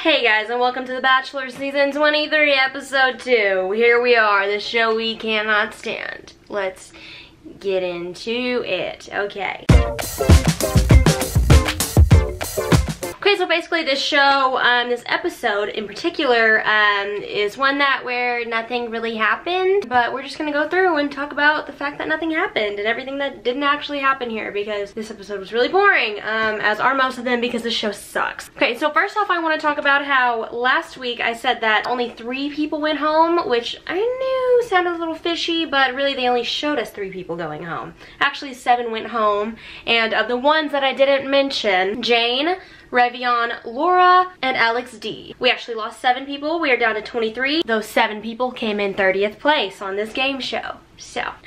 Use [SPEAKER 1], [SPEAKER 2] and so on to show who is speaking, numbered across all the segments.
[SPEAKER 1] Hey guys, and welcome to The Bachelor Season 23, Episode 2. Here we are, the show we cannot stand. Let's get into it. Okay. Okay, so basically this show, this episode in particular, is one where nothing really happened, but we're just gonna go through and talk about the fact that nothing happened and everything that didn't actually happen here, because this episode was really boring, as are most of them, because this show sucks. Okay, so first off, I want to talk about how last week I said that only 3 people went home, which I knew sounded a little fishy, but really they only showed us 3 people going home. Actually, 7 went home, and of the ones that I didn't mention, Jane, Revion, Laura, and Alex D. We actually lost 7 people. We are down to 23. Those 7 people came in 30th place on this game show.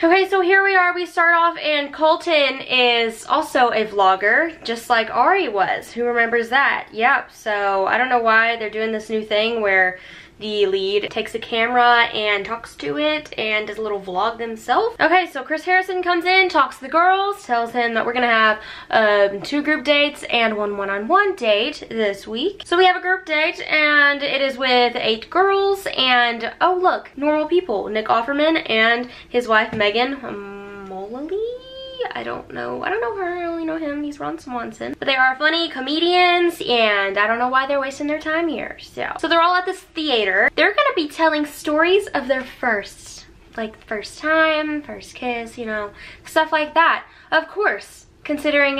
[SPEAKER 1] Okay, so here we are. We start off, and Colton is also a vlogger, just like Ari was. Who remembers that? Yep, so I don't know why they're doing this new thing where the lead takes a camera and talks to it and does a little vlog themselves. Okay, so Chris Harrison comes in, talks to the girls, tells him that we're gonna have 2 group dates and 1 one-on-one date this week. So we have a group date, and it is with 8 girls, and oh look, normal people. Nick Offerman and his wife Megan Mullally. I don't know her, I only know him, he's Ron Swanson. But they are funny comedians, and I don't know why they're wasting their time here. So they're all at this theater. They're gonna be telling stories of their first, like first time, first kiss, you know, stuff like that. Of course, considering,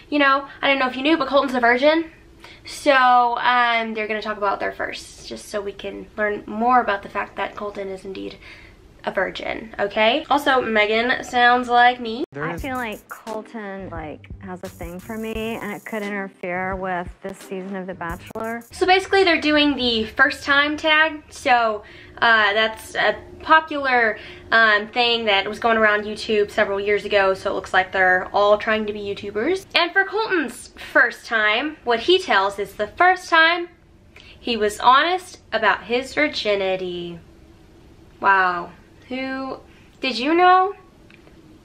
[SPEAKER 1] you know, I don't know if you knew, but Colton's a virgin. So, they're gonna talk about their firsts, just so we can learn more about the fact that Colton is indeed a virgin, okay? Also, Megan sounds like me.
[SPEAKER 2] I feel like Colton has a thing for me, and it could interfere with this season of The Bachelor.
[SPEAKER 1] So basically they're doing the first time tag. So that's a popular thing that was going around YouTube several years ago, so it looks like they're all trying to be YouTubers. And for Colton's first time, what he tells is the first time he was honest about his virginity. Wow. Who, did you know?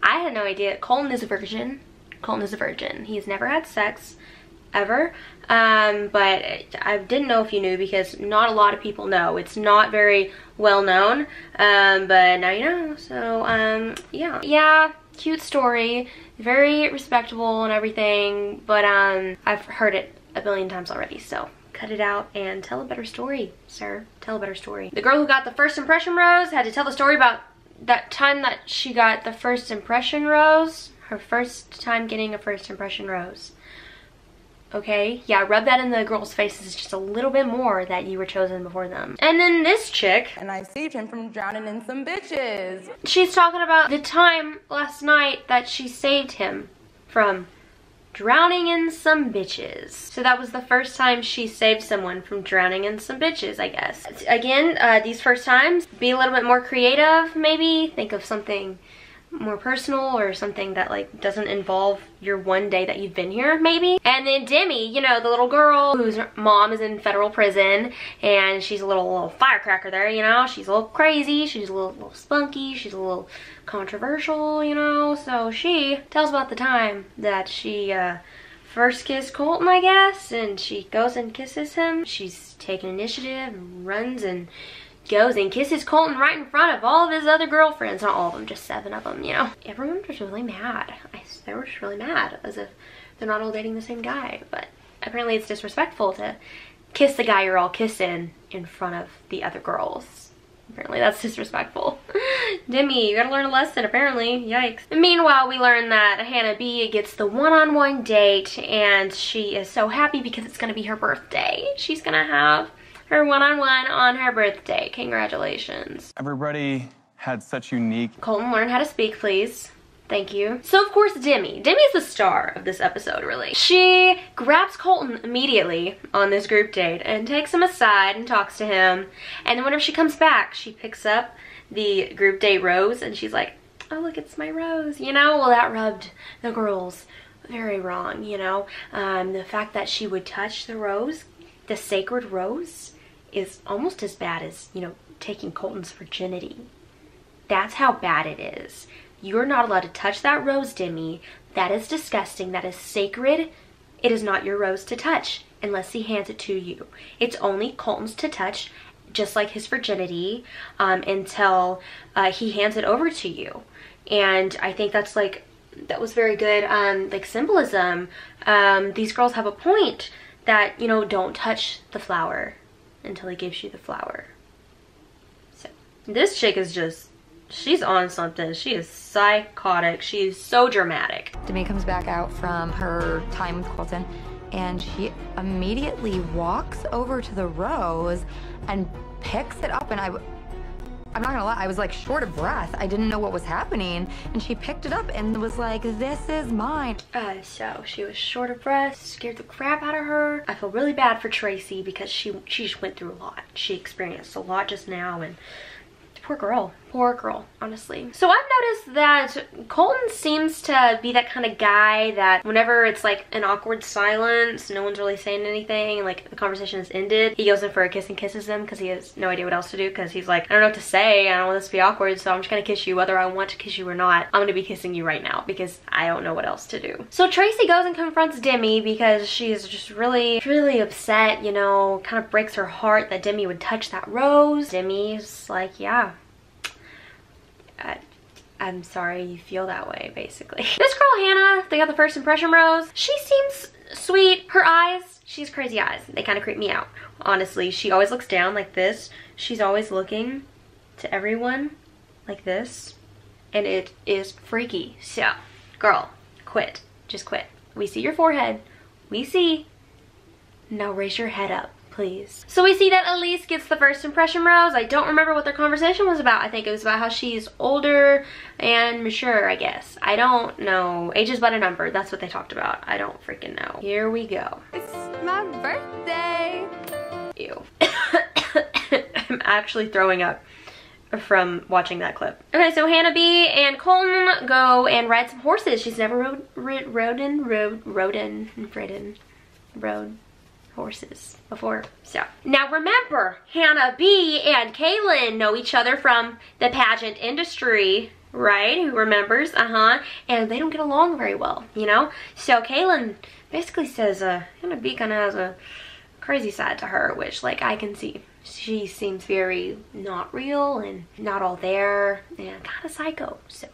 [SPEAKER 1] I had no idea. Colton is a virgin. Colton is a virgin. He's never had sex, ever. But I didn't know if you knew, because not a lot of people know. It's not very well known, but now you know. So, yeah. Yeah, cute story. Very respectable and everything, but I've heard it a billion times already, so cut it out and tell a better story, sir. Tell a better story. The girl who got the first impression rose had to tell the story about that time that she got the first impression rose. Her first time getting a first impression rose. Okay, yeah, rub that in the girls' faces just a little bit more that you were chosen before them. And then this chick,
[SPEAKER 3] and I saved him from drowning in some bitches.
[SPEAKER 1] She's talking about the time last night that she saved him from drowning in some bitches. So that was the first time she saved someone from drowning in some bitches, I guess. Again, these first times, be a little bit more creative, maybe. Think of something more personal, or something that like doesn't involve your one day that you've been here, maybe. And then Demi, you know, the little girl whose mom is in federal prison, and she's a little firecracker there, you know. She's a little crazy, she's a little spunky, she's a little controversial, you know. So she tells about the time that she first kissed Colton, I guess, and she goes and kisses him. She's taking initiative and runs and goes and kisses Colton right in front of all of his other girlfriends. Not all of them, just 7 of them, you know. Everyone was really mad. They were just really mad, as if they're not all dating the same guy. But apparently it's disrespectful to kiss the guy you're all kissing in front of the other girls. Apparently that's disrespectful. Demi, you gotta learn a lesson, apparently. Yikes. Meanwhile, we learn that Hannah B gets the one-on-one date, and she is so happy because it's gonna be her birthday. She's gonna have her one-on-one on her birthday. Congratulations.
[SPEAKER 4] Everybody had such unique...
[SPEAKER 1] Colton, learn how to speak, please. Thank you. So, of course, Demi. Demi's the star of this episode, really. She grabs Colton immediately on this group date and takes him aside and talks to him. And then whenever she comes back, she picks up the group date rose, and she's like, oh, look, it's my rose. You know, well, that rubbed the girls very wrong, you know. The fact that she would touch the rose, the sacred rose, is almost as bad as, you know, taking Colton's virginity. That's how bad it is. You're not allowed to touch that rose, Demi. That is disgusting. That is sacred. It is not your rose to touch. unless he hands it to you. It's only Colton's to touch, just like his virginity, until he hands it over to you. And I think that's like, that was very good, like symbolism. These girls have a point that, you know, don't touch the flower until he gives you the flower. So this chick is just, she's on something. She is psychotic. She's so dramatic.
[SPEAKER 5] Demi comes back out from her time with Colton, and she immediately walks over to the rose and picks it up, and I'm not gonna lie, I was like short of breath. I didn't know what was happening, and she picked it up and was like, this is mine.
[SPEAKER 1] So she was short of breath, scared the crap out of her. I feel really bad for Tracy because she just went through a lot. She experienced a lot just now, and poor girl, honestly. So I've noticed that Colton seems to be that kind of guy that whenever it's like an awkward silence, no one's really saying anything, like the conversation has ended, he goes in for a kiss and kisses them because he has no idea what else to do, because he's like, I don't know what to say, I don't want this to be awkward, so I'm just gonna kiss you whether I want to kiss you or not. I'm gonna be kissing you right now because I don't know what else to do. So Tracy goes and confronts Demi because she's just really upset, you know, kind of breaks her heart that Demi would touch that rose. Demi's like, yeah, I'm sorry you feel that way, basically. This girl, Hannah, they got the first impression rose. She seems sweet. Her eyes, she has crazy eyes. They kind of creep me out, honestly. She always looks down like this. She's always looking to everyone like this. And it is freaky. So, girl, quit. Just quit. We see your forehead. We see. Now raise your head up, please. So we see that Elise gets the first impression rose. I don't remember what their conversation was about. I think it was about how she's older and mature, I guess. I don't know. Age is but a number. That's what they talked about. I don't freaking know. Here we go.
[SPEAKER 3] It's my birthday.
[SPEAKER 1] Ew. I'm actually throwing up from watching that clip. Okay, so Hannah B and Colton go and ride some horses. She's never ridden horses before. So now remember, Hannah B and Kaylin know each other from the pageant industry, right? Who remembers? And they don't get along very well, you know? So Kaylin basically says Hannah B kind of has a crazy side to her, which like I can see. She seems very not real and not all there and kind of psycho. So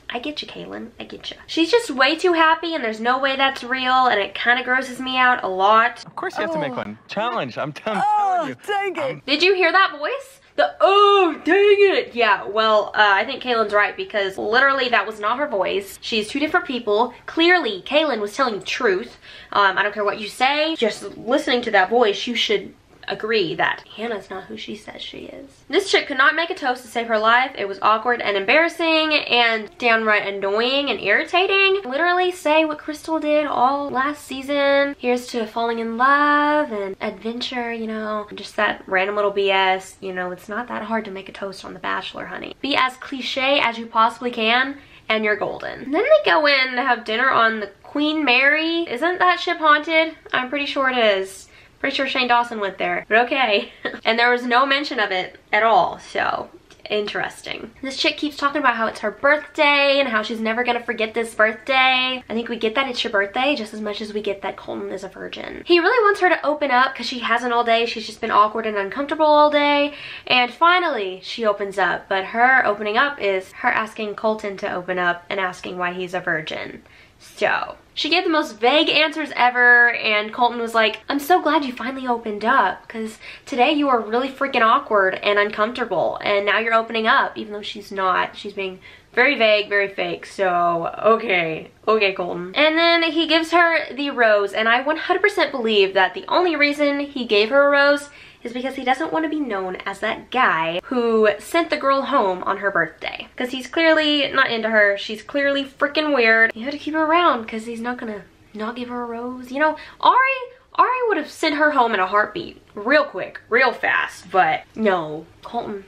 [SPEAKER 1] I get you, Kaylin. I get you. She's just way too happy, and there's no way that's real, and it kind of grosses me out a lot.
[SPEAKER 4] Of course you have to make one. Challenge. I'm telling you.
[SPEAKER 3] Dang it.
[SPEAKER 1] Did you hear that voice? The oh, dang it. Yeah, well, I think Kaylin's right, because literally that was not her voice. She's two different people. Clearly, Kaylin was telling the truth. I don't care what you say. Just listening to that voice, you should agree that Hannah's not who she says she is. This chick could not make a toast to save her life. It was awkward and embarrassing and downright annoying and irritating. Literally say what Crystal did all last season. Here's to falling in love and adventure, you know, just that random little BS. You know, it's not that hard to make a toast on The Bachelor, honey. Be as cliche as you possibly can and you're golden. And then they go in to have dinner on the Queen Mary. Isn't that ship haunted? I'm pretty sure it is. Pretty sure Shane Dawson went there, but okay. And there was no mention of it at all, so interesting. This chick keeps talking about how it's her birthday and how she's never gonna forget this birthday. I think we get that it's your birthday just as much as we get that Colton is a virgin. He really wants her to open up because she hasn't all day. She's just been awkward and uncomfortable all day. And finally, she opens up. But her opening up is her asking Colton to open up and asking why he's a virgin. So she gave the most vague answers ever, and Colton was like, I'm so glad you finally opened up, because today you were really freaking awkward and uncomfortable, and now you're opening up, even though she's not. She's being very vague, very fake. So okay Colton. And then he gives her the rose, and I 100% believe that the only reason he gave her a rose is because he doesn't want to be known as that guy who sent the girl home on her birthday. Because he's clearly not into her. She's clearly freaking weird. You have to keep her around because he's not gonna not give her a rose. You know, Ari would have sent her home in a heartbeat. Real quick, real fast. But no, Colton,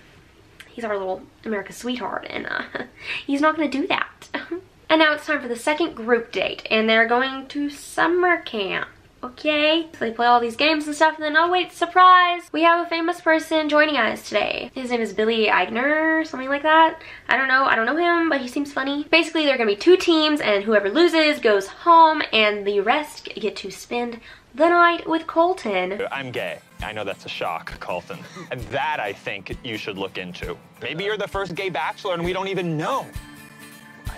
[SPEAKER 1] he's our little America's sweetheart, and he's not gonna do that. And now it's time for the second group date, and they're going to summer camp. Okay, so they play all these games and stuff, and then, oh wait, surprise! We have a famous person joining us today. His name is Billy Eichner, something like that. I don't know him, but he seems funny. Basically, there are gonna be two teams, and whoever loses goes home, and the rest get to spend the night with Colton.
[SPEAKER 4] I'm gay. I know that's a shock, Colton. And that I think you should look into. Maybe you're the first gay bachelor and we don't even know.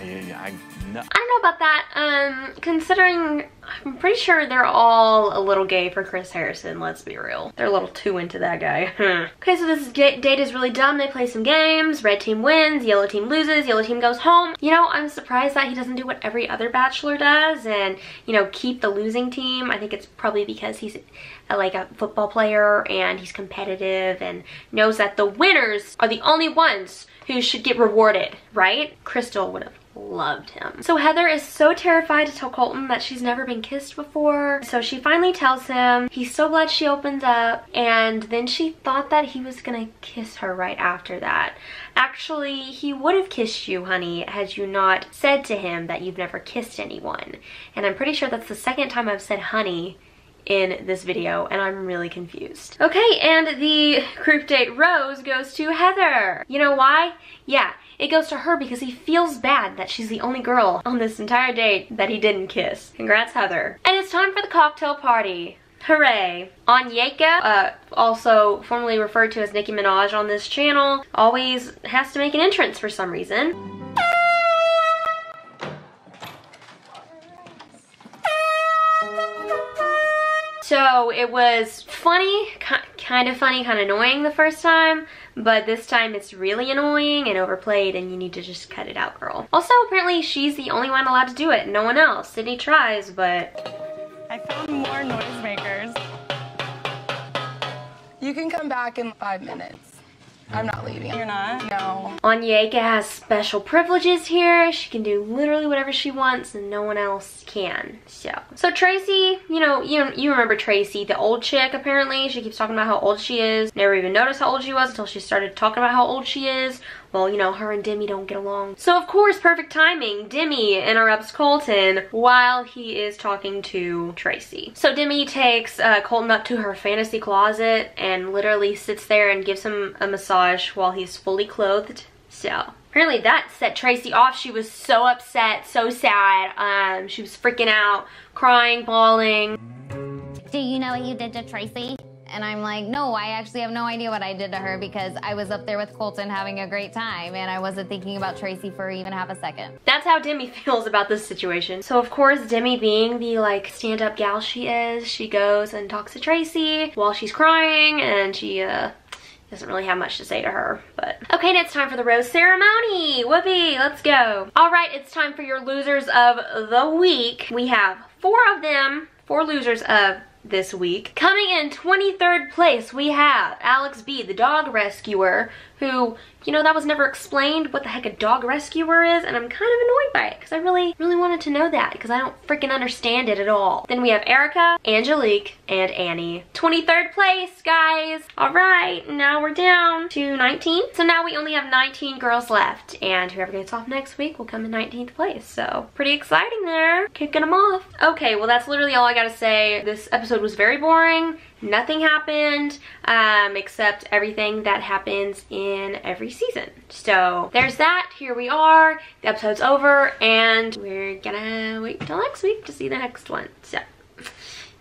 [SPEAKER 4] No.
[SPEAKER 1] I don't know about that, considering I'm pretty sure they're all a little gay for Chris Harrison, let's be real. They're a little too into that guy. Okay, so this date is really dumb. They play some games, red team wins, yellow team loses, yellow team goes home. You know, I'm surprised that he doesn't do what every other bachelor does and, you know, keep the losing team. I think it's probably because he's like a football player and he's competitive and knows that the winners are the only ones who should get rewarded, right? Crystal would have loved him. So Heather is so terrified to tell Colton that she's never been kissed before. So she finally tells him. He's so glad she opens up, and then she thought that he was gonna kiss her right after that. Actually, he would have kissed you, honey, had you not said to him that you've never kissed anyone. And I'm pretty sure that's the second time I've said honey in this video, and I'm really confused. Okay, and the group date rose goes to Heather. You know why? Yeah, it goes to her because he feels bad that she's the only girl on this entire date that he didn't kiss. Congrats, Heather. And it's time for the cocktail party. Hooray. Onyeka, also formerly referred to as Nicki Minaj on this channel, always has to make an entrance for some reason. So it was funny, kind of funny, kind of annoying the first time, but this time it's really annoying and overplayed and you need to just cut it out, girl. Also, apparently she's the only one allowed to do it, no one else. Sydney tries, but...
[SPEAKER 3] I found more noisemakers. You can come back in 5 minutes. I'm not leaving. You're not? No.
[SPEAKER 1] Onyeka has special privileges here. She can do literally whatever she wants and no one else can. So Tracy, you know, you remember Tracy, the old chick apparently. She keeps talking about how old she is. Never even noticed how old she was until she started talking about how old she is. Well, you know, her and Demi don't get along. So of course, perfect timing, Demi interrupts Colton while he is talking to Tracy. So Demi takes Colton up to her fantasy closet and literally sits there and gives him a massage while he's fully clothed. So apparently that set Tracy off. She was so upset, so sad. She was freaking out, crying, bawling.
[SPEAKER 6] Do you know what you did to Tracy? And I'm like, no, I actually have no idea what I did to her because I was up there with Colton having a great time and I wasn't thinking about Tracy for even half a second.
[SPEAKER 1] That's how Demi feels about this situation. So of course, Demi being the like stand-up gal she is, she goes and talks to Tracy while she's crying and she doesn't really have much to say to her, but. Okay, and it's time for the rose ceremony. Whoopee, let's go. All right, it's time for your losers of the week. We have 4 of them, 4 losers of this week. Coming in 23rd place, we have Alex B, the dog rescuer, who, you know, that was never explained what the heck a dog rescuer is, and I'm kind of annoyed by it because I really wanted to know that because I don't freaking understand it at all. Then we have Erica, Angelique, and Annie. 23rd place, guys. All right, now we're down to 19. So now we only have 19 girls left, and whoever gets off next week will come in 19th place. So pretty exciting there, kicking them off. Okay, well that's literally all I gotta say. This episode was very boring. Nothing happened except everything that happens in every season. So there's that. Here we are. The episode's over and we're gonna wait until next week to see the next one. So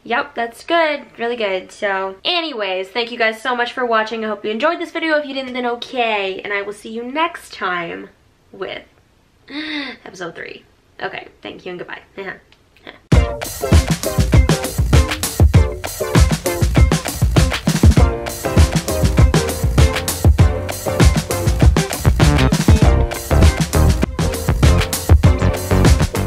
[SPEAKER 1] yep, that's good. Really good. So anyways, thank you guys so much for watching. I hope you enjoyed this video. If you didn't, then okay. And I will see you next time with episode 3. Okay, thank you and goodbye.